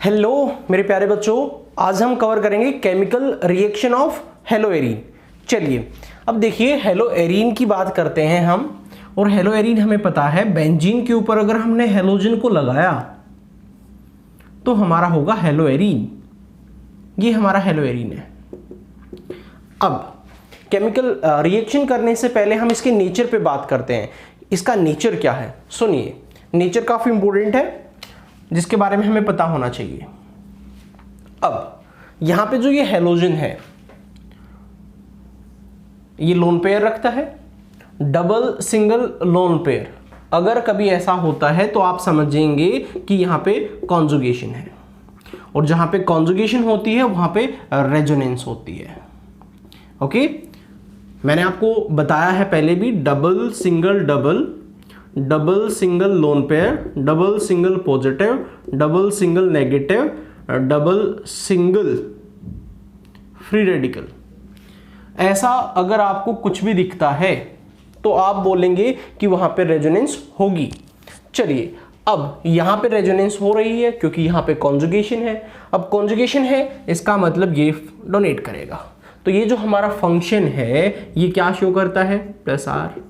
Hello मेरे प्यारे बच्चों, आज हम कवर करेंगे केमिकल रिएक्शन ऑफ हेलोएरीन। चलिए अब देखिए, हेलोएरीन की बात करते हैं हम। और हेलोएरीन हमें पता है बेंजीन के ऊपर अगर हमने हेलोजन को लगाया तो हमारा होगा हेलोएरीन। ये हमारा हेलोएरीन है। अब केमिकल रिएक्शन करने से पहले हम इसके नेचर पे बात करते हैं। इसका नेचर क्या है सुनिए। नेचर काफी इंपॉर्टेंट है जिसके बारे में हमें पता होना चाहिए। अब यहां पे जो ये हेलोजन है ये लोन पेयर रखता है, डबल सिंगल लोन पेयर। अगर कभी ऐसा होता है तो आप समझेंगे कि यहां पे कॉन्जुगेशन है, और जहां पे कॉन्जुगेशन होती है वहां पे रेजोनेंस होती है। ओके, मैंने आपको बताया है पहले भी, double single double, double single lone pair, double single positive, double single negative, double single free radical. ऐसा अगर आपको कुछ भी दिखता है तो आप बोलेंगे कि वहां पे रेजोनेंस होगी। चलिए अब यहां पे रेजोनेंस हो रही है क्योंकि यहां पे कॉन्जुगेशन है। अब कॉन्जुगेशन है इसका मतलब ये डोनेट करेगा, तो ये जो हमारा फंक्शन है ये क्या शो करता है, प्लस आर।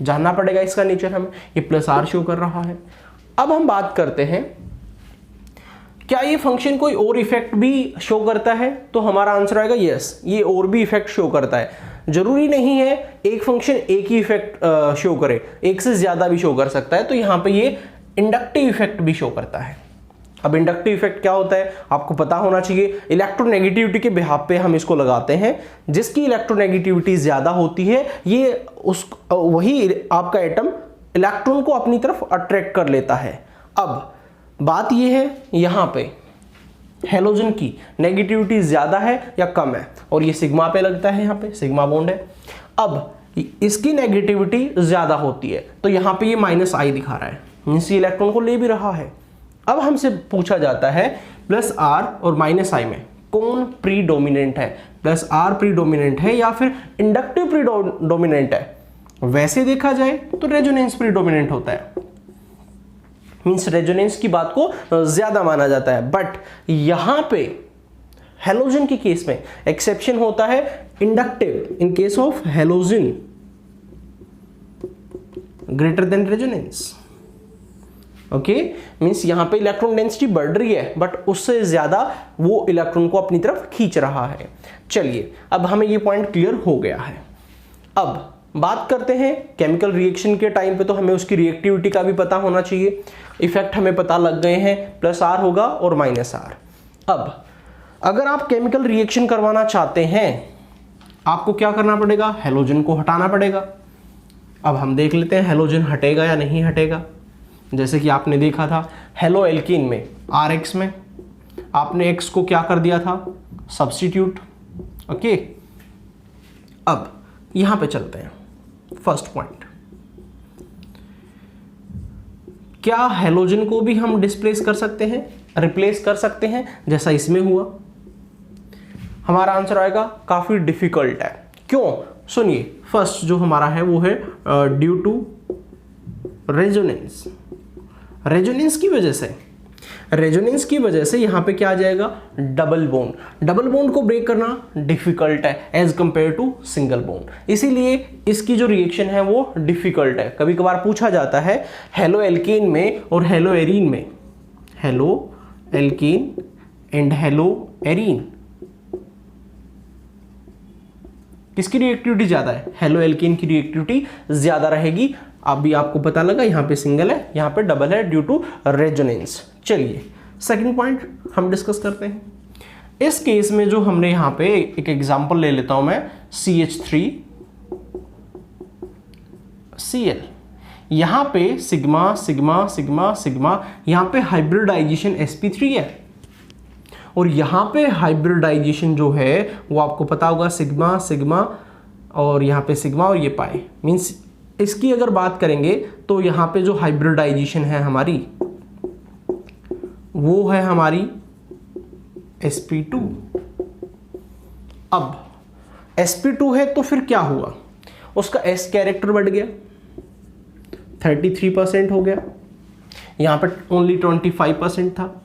जानना पड़ेगा इसका नेचर हमें, ये प्लस आर शो कर रहा है। अब हम बात करते हैं क्या ये फंक्शन कोई और इफेक्ट भी शो करता है, तो हमारा आंसर आएगा यस, ये और भी इफेक्ट शो करता है। जरूरी नहीं है एक फंक्शन एक ही इफेक्ट शो करे, एक से ज्यादा भी शो कर सकता है। तो यहां पे ये इंडक्टिव इफेक्ट भी शो करता है। अब इंडक्टिव इफेक्ट क्या होता है आपको पता होना चाहिए। इलेक्ट्रोनेगेटिविटी के बिहाफ पे हम इसको लगाते हैं। जिसकी इलेक्ट्रोनेगेटिविटी ज्यादा होती है ये वही आपका एटम इलेक्ट्रॉन को अपनी तरफ अट्रैक्ट कर लेता है। अब बात ये है यहां पे हेलोजन की नेगेटिविटी ज्यादा है या कम है, और ये सिग्मा पे लगता है, यहां पे सिग्मा बॉन्ड है। अब इसकी नेगेटिविटी ज्यादा होती है तो यहां पे ये माइनस आई दिखा रहा है, मींस ये इलेक्ट्रॉन को ले भी रहा है। अब हमसे पूछा जाता है प्लस आर और माइनस आई में कौन प्रीडोमिनेंट है, प्लस आर प्रीडोमिनेंट है या फिर इंडक्टिव प्रीडोमिनेंट है। वैसे देखा जाए तो रेजोनेंस प्रीडोमिनेंट होता है, मींस रेजोनेंस की बात को ज्यादा माना जाता है। बट यहां पे हेलोजन के केस में एक्सेप्शन होता है inductive. In case of halogen greater than resonance. Okay, means यहां पे इलेक्ट्रॉन डेंसिटी बढ़ रही है बट उससे ज्यादा वो इलेक्ट्रॉन को अपनी तरफ खींच रहा है। चलिए अब हमें ये पॉइंट क्लियर हो गया है। अब बात करते हैं केमिकल रिएक्शन के टाइम पे, तो हमें उसकी रिएक्टिविटी का भी पता होना चाहिए। इफेक्ट हमें पता लग गए हैं, प्लस आर होगा और माइनस आर। अब अगर आप केमिकल रिएक्शन करवाना चाहते हैं आपको क्या करना पड़ेगा, हेलोजन को हटाना पड़ेगा। अब हम देख लेते हैं हेलोजन हटेगा या नहीं हटेगा। जैसे कि आपने देखा था हेलो एल्कीन में RX में आपने X को क्या कर दिया था, सब्स्टिट्यूट। ओके, अब यहां पे चलते हैं। फर्स्ट पॉइंट, क्या हेलोजन को भी हम डिस्प्लेस कर सकते हैं, रिप्लेस कर सकते हैं जैसा इसमें हुआ। हमारा आंसर आएगा काफी डिफिकल्ट है। क्यों, सुनिए। फर्स्ट जो हमारा है वो है ड्यू टू रेजोनेंस। रेजोनेंस की वजह से यहां पे क्या आ जाएगा, डबल बॉन्ड। डबल बॉन्ड को ब्रेक करना डिफिकल्ट है as compare to single bond, इसीलिए इसकी जो रिएक्शन है वो डिफिकल्ट है। कभी कभार पूछा जाता है हेलो एल्कीन में और हेलो एरीन में, hello alkene and hello arene किसकी रिएक्टिविटी ज्यादा है, हेलो एल्कीन की रिएक्टिविटी ज्यादा रहेगी। अभी आपको पता लगा यहां पे सिंगल है यहां पे डबल है ड्यू टू रेजोनेंस। चलिए सेकंड पॉइंट हम डिस्कस करते हैं। इस केस में जो हमने यहां पे एक एग्जांपल ले लेता हूं मैं, CH3Cl। यहां पे सिग्मा सिग्मा सिग्मा सिग्मा, यहां पे हाइब्रिडाइजेशन sp3 है, और यहां पे हाइब्रिडाइजेशन जो है वो आपको पता होगा सिग्मा सिग्मा, और यहां पे सिग्मा और ये पाई। मींस इसकी अगर बात करेंगे तो यहां पे जो हाइब्रिडाइजेशन है हमारी वो है हमारी sp2। अब sp2 है तो फिर क्या हुआ, उसका s कैरेक्टर बढ़ गया, 33% हो गया। यहाँ पर ओनली 25% था।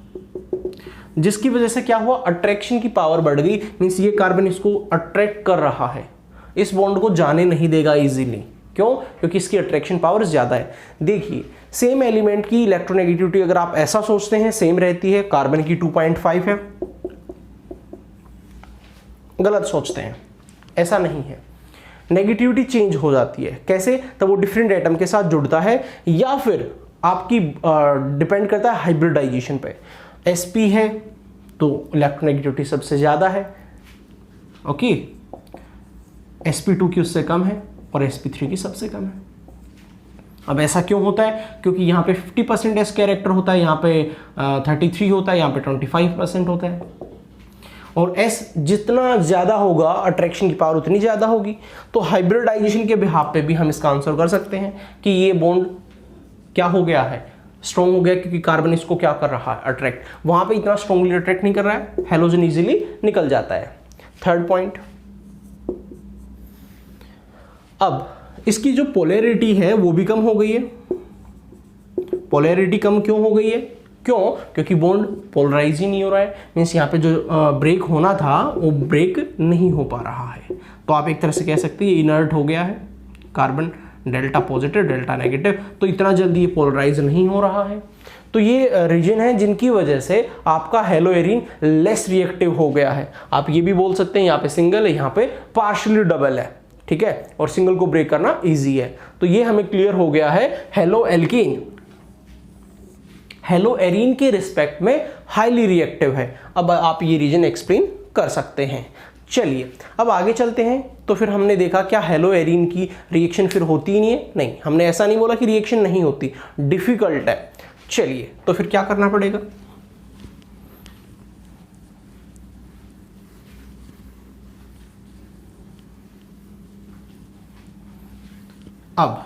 जिसकी वजह से क्या हुआ, अट्रैक्शन की पावर बढ़ गई, मीन्स ये कार्बन इसको अट्रैक्ट कर रहा है, इस बॉन्ड को जाने नहीं देगा इजीली। क्यों? क्योंकि इसकी अट्रैक्शन पावर ज्यादा है। देखिए सेम एलिमेंट की इलेक्ट्रोनेगेटिविटी अगर आप ऐसा सोचते हैं सेम रहती है, कार्बन की 2.5 है, गलत सोचते हैं, ऐसा नहीं है, नेगेटिविटी चेंज हो जाती है। कैसे? तब वो डिफरेंट एटम के साथ जुड़ता है, या फिर आपकी डिपेंड करता है हाइब्रिडाइजेशन पे। sp है तो इलेक्ट्रोनेगेटिविटी सबसे ज्यादा है, ओके, sp2 की उससे कम है और sp3 की सबसे कम है। अब ऐसा क्यों होता है? क्योंकि यहाँ पे 50% s कैरेक्टर होता है, यहाँ पे 33 होता है, यहाँ पे 25% होता है, और s जितना ज्यादा होगा अट्रैक्शन की पावर उतनी ज्यादा होगी। तो हाइब्रिडाइजेशन के बिहाफ पे भी हम इसका आंसर कर सकते हैं कि ये बॉन्ड क्या हो गया है, स्ट्रॉन्ग हो गया, क्योंकि कार्बन इसको क्या कर रहा है, अट्रैक्ट। वहां पे इतना स्ट्रॉन्गली अट्रैक्ट नहीं कर रहा है, हेलोजन इजीली निकल जाता है। थर्ड पॉइंट, अब इसकी जो पोलैरिटी है वो भी कम हो गई है। पोलैरिटी कम क्यों हो गई है? क्यों? क्योंकि बॉन्ड पोलराइज ही नहीं हो रहा है, मीन्स यहाँ पे जो ब्रेक होना था वो ब्रेक नहीं हो पा रहा है। तो आप एक तरह से कह सकते हैं इनर्ट हो गया है, carbon delta positive delta negative, तो इतना जल्दी ये पोलराइज नहीं हो रहा है। तो ये रीजन है जिनकी वजह से आपका हेलोएरिन लेस रिएक्टिव हो गया है। आप ये भी बोल सकते हैं यहाँ पे सिंगल है, यहाँ पे पार्शियली डबल है, ठीक है, और सिंगल को ब्रेक करना इजी है। तो ये हमें क्लियर हो गया है, हेलो एल्कीन हेलोएरिन के रिस्पेक्ट में हाईली रिएक्टिव है। अब आप ये रीजन एक्सप्लेन कर सकते हैं। चलिए अब आगे चलते हैं। तो फिर हमने देखा क्या हेलोएरिन की रिएक्शन फिर होती ही नहीं है? नहीं, हमने ऐसा नहीं बोला कि रिएक्शन नहीं होती, डिफिकल्ट है। चलिए तो फिर क्या करना पड़ेगा? अब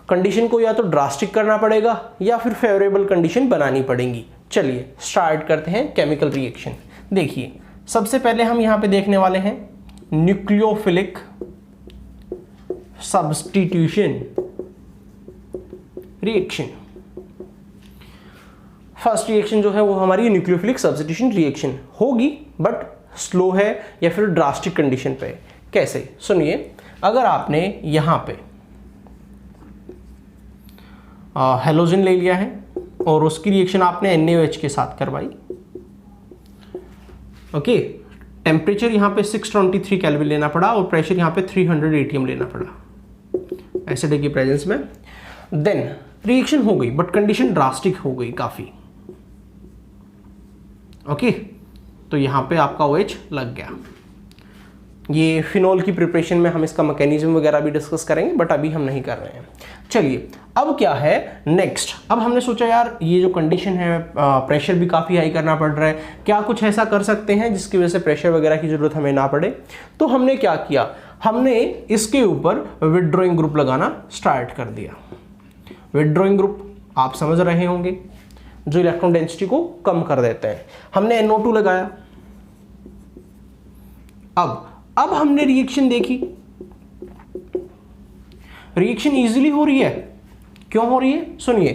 कंडीशन को या तो ड्रास्टिक करना पड़ेगा या फिर फेवरेबल कंडीशन बनानी पड़ेगी। चलिए स्टार्ट करते हैं केमिकल रिएक्शन। देखिए सबसे पहले हम यहां पे देखने वाले हैं nucleophilic substitution reaction. First reaction जो है वो हमारी न्यूक्लियोफिलिक सब्स्टिट्यूशन रिएक्शन होगी, बट स्लो है या फिर ड्रास्टिक कंडीशन पे। कैसे? सुनिए, अगर आपने यहां पे हेलोजन ले लिया है और उसकी रिएक्शन आपने NaOH के साथ करवाई, ओके, टेम्परेचर यहाँ पे 623 केल्विन लेना पड़ा और प्रेशर यहाँ पे 300 atm लेना पड़ा एसिड की प्रेजेंस में। देन रिएक्शन हो गई, बट कंडीशन ड्रास्टिक हो गई काफी, ओके, तो यहाँ पे आपका OH लग गया। ये फिनोल की प्रिपरेशन में हम इसका मैकेनिज्म वगैरह भी डिस्कस करेंगे, बट अभी हम नहीं कर रहे हैं। चलिए अब क्या है नेक्स्ट? अब हमने सोचा यार ये जो कंडीशन है, प्रेशर भी काफ़ी हाई करना पड़ रहा है, क्या कुछ ऐसा कर सकते हैं जिसकी वजह से प्रेशर वगैरह की ज़रूरत हमें ना पड़े? तो हमने क्या किया, हमने इसके ऊपर विथड्रॉइंग ग्रुप लगाना स्टार्ट कर दिया। विथड्रॉइंग ग्रुप आप समझ रहे होंगे, जो इलेक्ट्रॉन डेंसिटी को कम कर देते हैं। हमने NO2 लगाया। अब हमने रिएक्शन देखी, रिएक्शन इजीली हो रही है। क्यों हो रही है? सुनिए,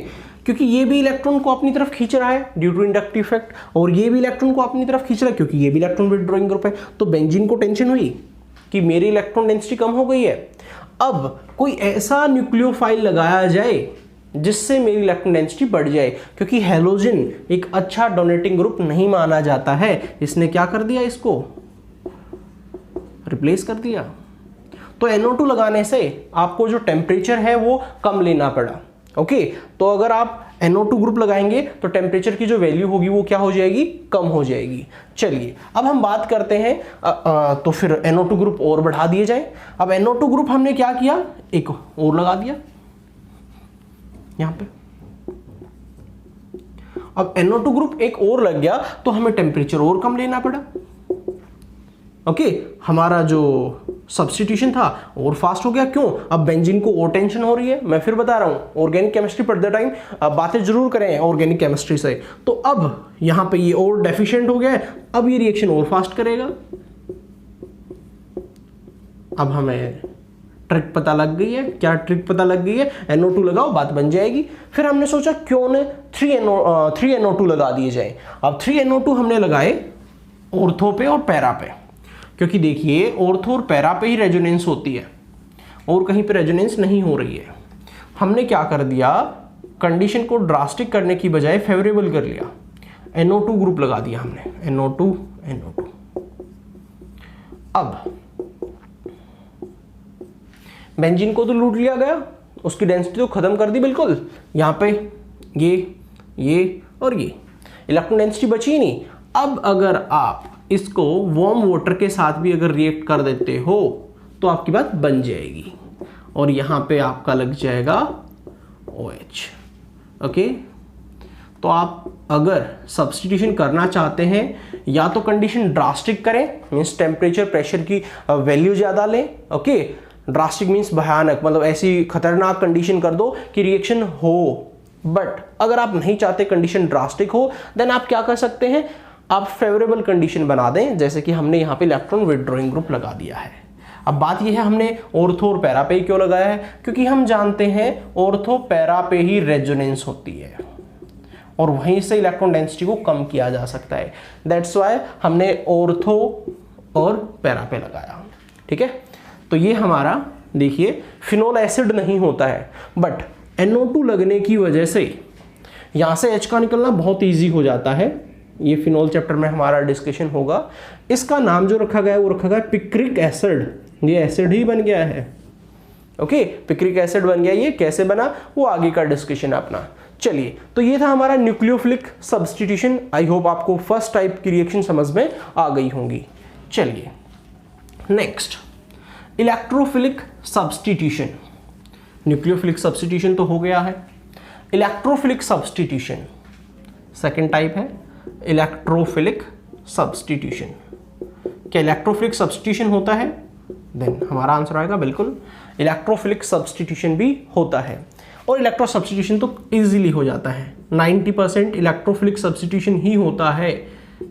क्योंकि ये भी इलेक्ट्रॉन को अपनी तरफ खींच रहा है ड्यू टू इंडक्टिव इफेक्ट, और ये भी इलेक्ट्रॉन को अपनी तरफ खींच रहा है क्योंकि ये भी इलेक्ट्रॉन विथड्रॉइंग ग्रुप है। तो बेंजीन को टेंशन हुई कि मेरी इलेक्ट्रॉन डेंसिटी कम हो गई है, अब कोई ऐसा न्यूक्लियोफाइल लगाया जाए जिससे मेरी इलेक्ट्रॉन डेंसिटी बढ़ जाए, क्योंकि हेलोजन एक अच्छा डोनेटिंग ग्रुप नहीं माना जाता है। इसने क्या कर दिया, इसको रिप्लेस कर दिया। तो NO2 लगाने से आपको जो टेम्परेचर है वो कम लेना पड़ा, ओके। तो अगर आप NO2 ग्रुप लगाएंगे तो टेम्परेचर की जो वैल्यू होगी वो क्या हो जाएगी, कम हो जाएगी। चलिए अब हम बात करते हैं तो फिर NO2 ग्रुप और बढ़ा दिए जाए। अब NO2 ग्रुप हमने क्या किया, एक और लगा दिया यहां पे। अब NO2 ग्रुप एक और लग गया तो हमें टेम्परेचर और कम लेना पड़ा, ओके। हमारा जो सब्स्टिट्यूशन था और फास्ट हो गया। क्यों? अब बेंजीन को और टेंशन हो रही है। मैं फिर बता रहा हूं, ऑर्गेनिक केमिस्ट्री पढ़ते टाइम बातें जरूर करें ऑर्गेनिक केमिस्ट्री से। तो अब यहां पे ये और डेफिशिएंट हो गया है, अब ये रिएक्शन और फास्ट करेगा। अब हमें ट्रिक पता लग गई है। क्या ट्रिक पता लग गई है? NO2 लगाओ, बात बन जाएगी। फिर हमने सोचा क्यों न 3NO2 लगा दिए जाए। अब 3NO2 हमने लगाए ऑर्थो पे और पैरा पे, क्योंकि देखिए ऑर्थो और पैरा पे ही रेजोनेंस होती है और कहीं पे रेजोनेंस नहीं हो रही है। हमने क्या कर दिया, कंडीशन को ड्रास्टिक करने की बजाय फेवरेबल कर लिया, NO2 ग्रुप लगा दिया हमने, NO2। अब बेंजीन को तो लूट लिया गया, उसकी डेंसिटी तो खत्म कर दी बिल्कुल। यहाँ पे ये और ये इलेक्ट्रॉन डेंसिटी बची ही नहीं। अब अगर आप इसको वार्म वाटर के साथ भी अगर रिएक्ट कर देते हो तो आपकी बात बन जाएगी और यहाँ पे आपका लग जाएगा OH। ओके, तो आप अगर सब्स्टिट्यूशन करना चाहते हैं या तो कंडीशन ड्रास्टिक करें, मीन्स टेम्परेचर प्रेशर की वैल्यू ज़्यादा लें। ओके, ड्रास्टिक मीन्स भयानक, मतलब ऐसी खतरनाक कंडीशन कर दो कि रिएक्शन हो। बट अगर आप नहीं चाहते कंडीशन ड्रास्टिक हो, देन आप क्या कर सकते हैं, आप फेवरेबल कंडीशन बना दें, जैसे कि हमने यहाँ पे इलेक्ट्रॉन विथड्रॉइंग ग्रुप लगा दिया है। अब बात यह है हमने ऑर्थो और पैरा पे क्यों लगाया है, क्योंकि हम जानते हैं ऑर्थो पैरा पे ही रेजोनेंस होती है और वहीं से इलेक्ट्रॉन डेंसिटी को कम किया जा सकता है। दैट्स वाई हमने ऑर्थो और पैरा पे लगाया। ठीक है, तो ये हमारा देखिए फिनोल एसिड नहीं होता है, बट NO2 लगने की वजह से यहाँ से H का निकलना बहुत ईजी हो जाता है। ये फिनोल चैप्टर में हमारा डिस्कशन होगा। इसका नाम जो रखा गया है वो रखा गया पिक्रिक एसिड, ये एसिड ही बन गया है। ओके, पिक्रिक एसिड बन गया। ये कैसे बना वो आगे का डिस्कशन अपना। चलिए, तो ये था हमारा न्यूक्लियोफिलिक सब्स्टिट्यूशन। आई होप आपको फर्स्ट टाइप की रिएक्शन समझ में आ गई होंगी। चलिए next, electrophilic substitution. Nucleophilic substitution तो हो गया है। इलेक्ट्रोफिलिक सब्स्टिट्यूशन सेकेंड टाइप है, इलेक्ट्रोफिलिक सब्स्टिट्यूशन। क्या इलेक्ट्रोफिलिक सब्स्टिट्यूशन होता है? देन हमारा आंसर आएगा बिल्कुल, इलेक्ट्रोफिलिक सब्स्टिट्यूशन भी होता है। और इलेक्ट्रो सब्स्टिट्यूशन तो इजीली हो जाता है। 90% इलेक्ट्रोफिलिक सब्स्टिट्यूशन ही होता है।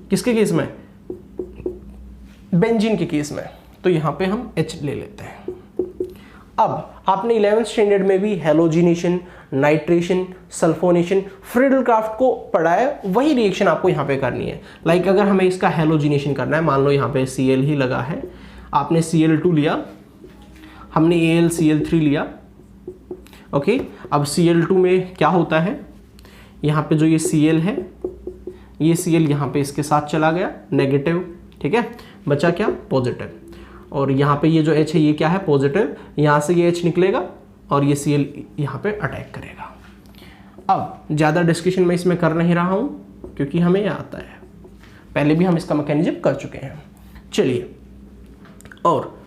किसके केस में? बेंजीन के केस में। तो यहाँ पे हम H ले लेते हैं। अब आपने 11th स्टैंडर्ड में भी हेलोजिनेशन, नाइट्रेशन, सल्फोनेशन, फ्रीडल-क्राफ्ट को पढ़ा है। वही रिएक्शन आपको यहाँ पे करनी है। लाइक अगर हमें इसका हेलोजिनेशन करना है, मान लो यहाँ पे Cl ही लगा है, आपने Cl2 लिया, हमने AlCl3 लिया। ओके, अब Cl2 में क्या होता है, यहाँ पे जो ये Cl है, ये Cl यहाँ पे इसके साथ चला गया, नेगेटिव। ठीक है, बचा क्या? पॉजिटिव। और यहाँ पे ये जो H है ये क्या है? पॉजिटिव। यहाँ से ये H निकलेगा और ये Cl यहाँ पे अटैक करेगा। अब ज़्यादा डिस्कशन मैं इसमें कर नहीं रहा हूँ क्योंकि हमें आता है, पहले भी हम इसका मैकेनिज्म कर चुके हैं। चलिए, और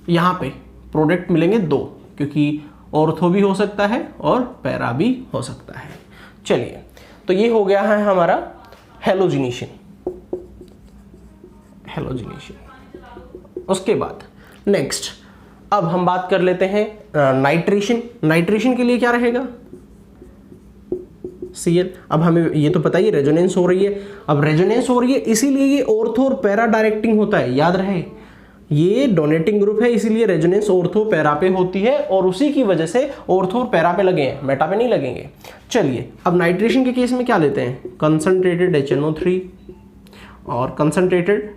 यहाँ पे प्रोडक्ट मिलेंगे 2, क्योंकि ऑर्थो भी हो सकता है और पैरा भी हो सकता है। चलिए, तो ये हो गया है हमारा हेलोजिनेशन। उसके बाद नेक्स्ट अब हम बात कर लेते हैं नाइट्रेशन। नाइट्रेशन के लिए क्या रहेगा? Cl। अब हमें ये तो पता ही रेजोनेंस हो रही है। अब रेजोनेंस हो रही है इसीलिए ये ऑर्थो और पैरा डायरेक्टिंग होता है। याद रहे, ये डोनेटिंग ग्रुप है, इसीलिए रेजोनेंस ऑर्थो पैरा पे होती है और उसी की वजह से ऑर्थो और पैरा पे लगे हैं, मेटा पे नहीं लगेंगे। चलिए, अब नाइट्रेशन के केस में क्या लेते हैं? कंसंट्रेटेड HNO3 और कंसंट्रेटेड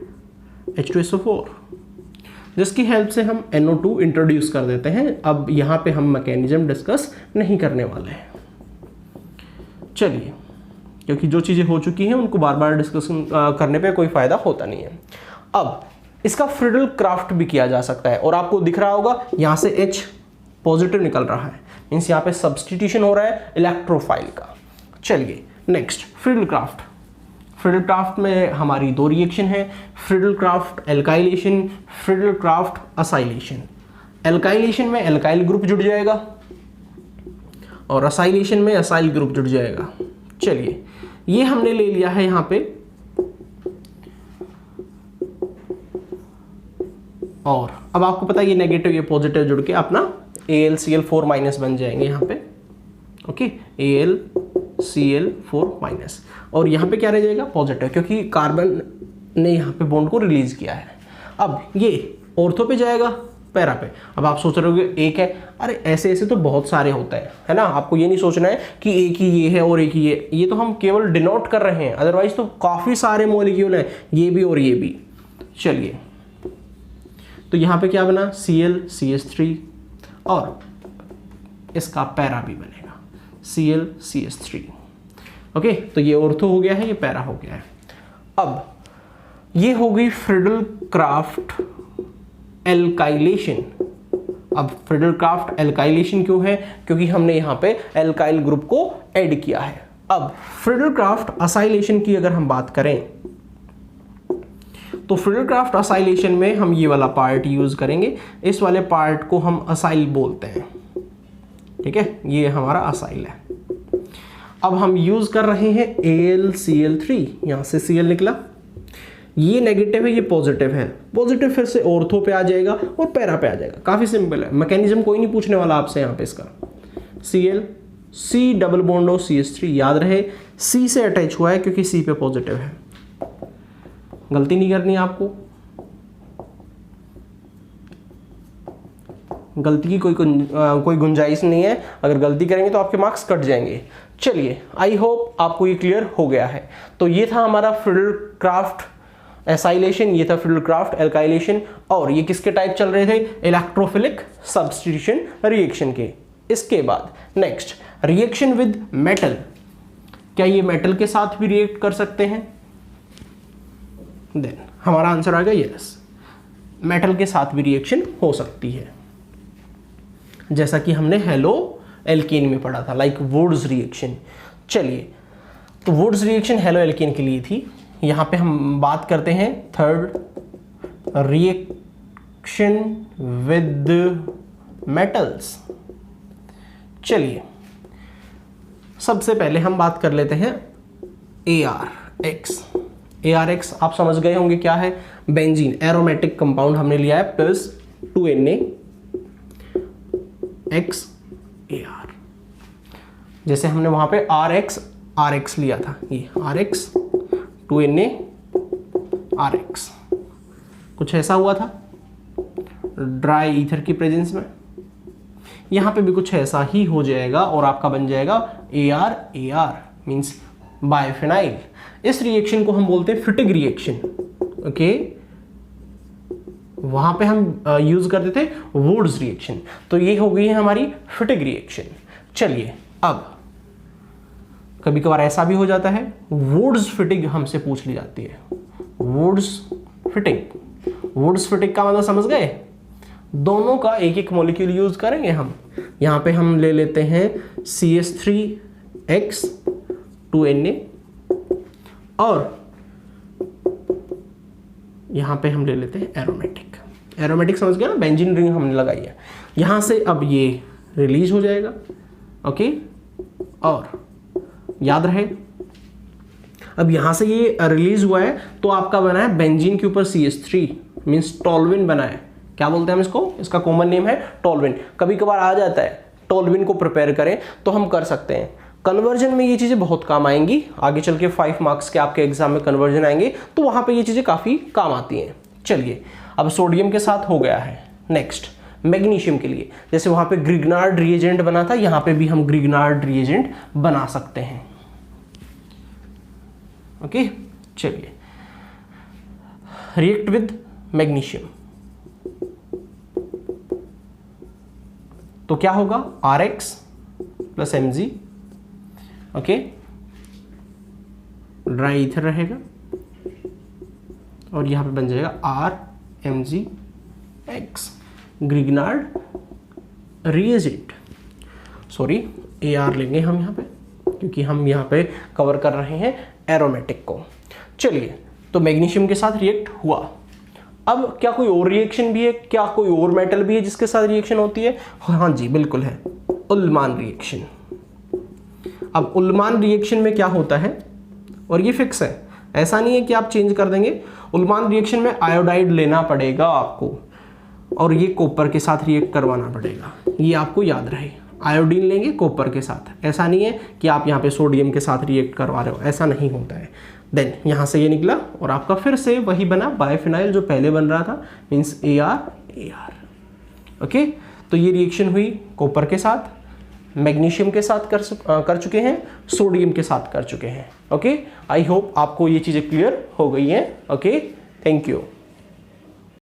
H2SO4, जिसकी हेल्प से हम NO2 इंट्रोड्यूस कर देते हैं। अब यहाँ पे हम मैकेनिज्म डिस्कस नहीं करने वाले हैं। चलिए, क्योंकि जो चीज़ें हो चुकी हैं उनको बार बार डिस्कशन करने पे कोई फ़ायदा होता नहीं है। अब इसका फ्रीडल क्राफ्ट भी किया जा सकता है और आपको दिख रहा होगा यहाँ से H पॉजिटिव निकल रहा है, मीन्स यहाँ पे सब्स्टिट्यूशन हो रहा है इलेक्ट्रोफाइल का। चलिए next, Friedel craft. Friedel craft में हमारी 2 रिएक्शन है, Friedel craft alkylation, Friedel craft acylation. Alkylation में एल्काइल ग्रुप जुड़ जाएगा और असाइलेशन में असाइल ग्रुप जुड़ जाएगा। चलिए, ये हमने ले लिया है यहाँ पे, और अब आपको पता है ये नेगेटिव ये पॉजिटिव जुड़ के अपना AlCl4- बन जाएंगे यहाँ पे। ओके, AlCl4-, और यहाँ पे क्या रह जाएगा? पॉजिटिव, क्योंकि कार्बन ने यहाँ पे बॉन्ड को रिलीज किया है। अब ये ऑर्थो पे जाएगा पैरा पे। अब आप सोच रहे होगे एक है, अरे ऐसे ऐसे तो बहुत सारे होते हैं, है ना। आपको ये नहीं सोचना है कि एक ही ये है और एक ही ये तो हम केवल डिनोट कर रहे हैं, अदरवाइज तो काफ़ी सारे मॉलिक्यूल हैं, ये भी और ये भी। चलिए, तो यहाँ पे क्या बना, ClCH3 और इसका पैरा भी बनेगा ClCH3। ओके, तो ये ऑर्थो हो गया है, ये पैरा हो गया है। अब ये हो गई फ्रिडल-क्राफ्ट एल्काइलेशन। अब फ्रिडल-क्राफ्ट एल्काइलेशन क्यों है, क्योंकि हमने यहाँ पे एल्काइल ग्रुप को ऐड किया है। अब फ्रिडल-क्राफ्ट असाइलेशन की अगर हम बात करें तो फ्रिडल-क्राफ्ट असाइलेशन में हम ये वाला पार्ट यूज करेंगे, इस वाले पार्ट को हम असाइल बोलते हैं, ठीक है, ये हमारा असाइल है। अब हम यूज कर रहे हैं AlCl3, यहां से Cl निकला, ये नेगेटिव है, ये पॉजिटिव है, पॉजिटिव फिर से ऑर्थो पे आ जाएगा और पैरा पे आ जाएगा। काफी सिंपल है, मैकेनिज्म कोई नहीं पूछने वाला आपसे यहाँ पे इसका। Cl C डबल बॉन्ड और CH3, याद रहे C से अटैच हुआ है क्योंकि C पे पॉजिटिव है, गलती नहीं करनी है आपको, गलती की कोई गुंजाइश नहीं है, अगर गलती करेंगे तो आपके मार्क्स कट जाएंगे। चलिए, आई होप आपको ये क्लियर हो गया है। तो ये था हमारा फ्रिडल-क्राफ्ट एसाइलेशन, ये था फ्रिडल-क्राफ्ट एल्काइलेशन, और ये किसके टाइप चल रहे थे, इलेक्ट्रोफिलिक सब्स्टिट्यूशन रिएक्शन के। इसके बाद नेक्स्ट रिएक्शन विद मेटल, क्या ये मेटल के साथ भी रिएक्ट कर सकते हैं, देन हमारा आंसर आ गया यस, मेटल के साथ भी रिएक्शन हो सकती है, जैसा कि हमने हेलो एल्केन में पढ़ा था, लाइक वुड्स रिएक्शन। चलिए, तो वुड्स रिएक्शन हेलो एल्केन के लिए थी। यहाँ पे हम बात करते हैं थर्ड, रिएक्शन विद मेटल्स। चलिए, सबसे पहले हम बात कर लेते हैं ArX। ArX आप समझ गए होंगे क्या है, बेंजीन एरोमेटिक कंपाउंड हमने लिया है, प्लस 2NaXAr, जैसे हमने वहां पे RX लिया था, ये RX 2NaRX, कुछ ऐसा हुआ था ड्राई ईथर की प्रेजेंस में। यहां पे भी कुछ ऐसा ही हो जाएगा और आपका बन जाएगा ArAr मींस बायफिनाइल। इस रिएक्शन को हम बोलते हैं फिटिग रिएक्शन। ओके, वहां पे हम यूज करते थे वुड्स रिएक्शन, तो ये हो गई है हमारी फिटिग रिएक्शन। चलिए, अब कभी कभार ऐसा भी हो जाता है वुड्स फिटिग हमसे पूछ ली जाती है, वुड्स फिटिग। वुड्स फिटिग का मतलब समझ गए, दोनों का एक एक मॉलिक्यूल यूज करेंगे हम। यहां पे हम ले लेते हैं CH3X 2Na और यहां पे हम ले लेते हैं एरोमेटिक। एरोमेटिक समझ गया ना, बेंजीन रिंग हमने लगाई है। यहां से अब ये रिलीज हो जाएगा, ओके, और याद रहे अब यहां से ये रिलीज हुआ है तो आपका बना है बेंजीन के ऊपर CH3 मींस टोल्विन बना है। क्या बोलते हैं हम इसको, इसका कॉमन नेम है टोल्विन। कभी कभार आ जाता है टोल्विन को प्रिपेयर करें तो हम कर सकते हैं। कन्वर्जन में ये चीज़ें बहुत काम आएंगी, आगे चल के 5 मार्क्स के आपके एग्जाम में कन्वर्जन आएंगे तो वहाँ पे ये चीज़ें काफ़ी काम आती हैं। चलिए, अब सोडियम के साथ हो गया है। नेक्स्ट मैग्नीशियम के लिए, जैसे वहाँ पे ग्रिग्नार्ड रिएजेंट बना था, यहाँ पे भी हम ग्रिग्नार्ड रिएजेंट बना सकते हैं। ओके, चलिए, रिएक्ट विद मैग्नीशियम तो क्या होगा, RX plus Mg, okay, dry ether रहेगा और यहां पे बन जाएगा RMgX, Grignard reagent. Sorry, AR लेंगे हम यहाँ पे क्योंकि हम यहाँ पे कवर कर रहे हैं एरोमेटिक को। चलिए, तो मैग्नीशियम के साथ रिएक्ट हुआ। अब क्या कोई और रिएक्शन भी है, क्या कोई और मेटल भी है जिसके साथ रिएक्शन होती है? हाँ जी, बिल्कुल है, उल्मान रिएक्शन। अब उल्मान रिएक्शन में क्या होता है, और ये फिक्स है, ऐसा नहीं है कि आप चेंज कर देंगे। उल्मान रिएक्शन में आयोडाइड लेना पड़ेगा आपको और ये कॉपर के साथ रिएक्ट करवाना पड़ेगा, ये आपको याद रहे। आयोडीन लेंगे कॉपर के साथ, ऐसा नहीं है कि आप यहाँ पे सोडियम के साथ रिएक्ट करवा रहे हो, ऐसा नहीं होता है। देन यहाँ से ये निकला और आपका फिर से वही बना बायफिनाइल जो पहले बन रहा था, मीन्स ArAr। ओके, तो ये रिएक्शन हुई कॉपर के साथ, मैग्नीशियम के साथ कर चुके हैं, सोडियम के साथ कर चुके हैं। ओके, आई होप आपको ये चीज़ें क्लियर हो गई हैं। Okay, thank you.